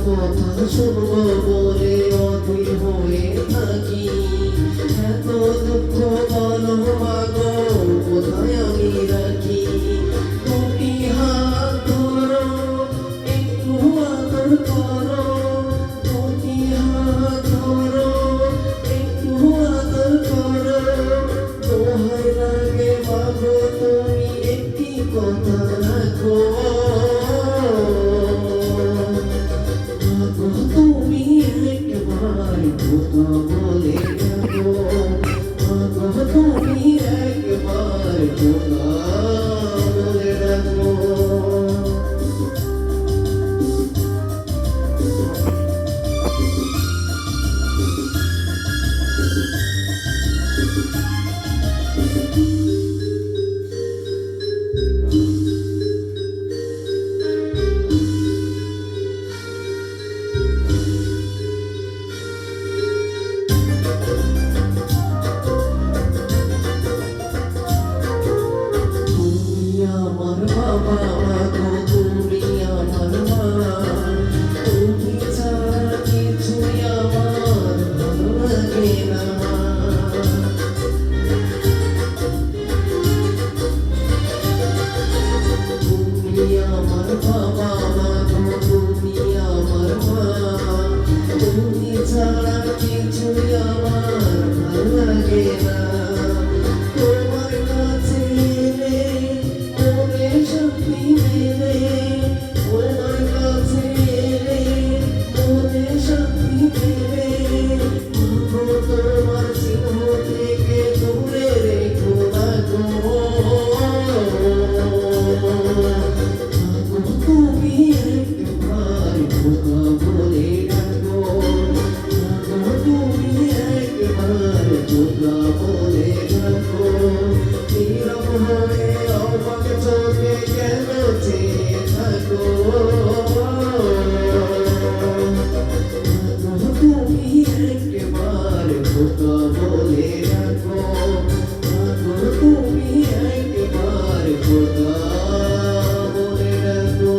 কথা শুনবো বলে অধীর হয়ে থাকি। এত দুঃখ বলো মাগো কোথায় আমি রাখি। তুমি হাত ধরো একটু আদর করো, তুমি হাত ধরো একটু আদর করো। দোহাই লাগে মাগো তুমি একটি কথা রাখো। তুমি একবার কথা বলে যাবো, তুমি একবার কথা বলে রাখো। আমার বাবা গো তুমি আমার মা, তুমি ছাড়া কিছুই আমার ভালো লাগে না। তুমি আমার বাবা গো তুমি আমার মা, তুমি ছাড়া কিছুই আমার ভালো লাগে না। তোমার কাছে এলে মনে শান্তি মেলে, তোমার কাছে এলে মনে শান্তি মেলে। মাগো তোমার চিহ্ন থেকে দূরে রেখো না গো। মাগো তুমি একবার কথা বলে ডাকো, মাগো তুমি একবার কথা বলে ডাকো। নীরব হয়ে অবাক চোখে কেন চেয়ে থাকো। মাগো তুমি একবার কথা বলে ডাকো, মাগো তুমি একবার কথা বলে ডাকো।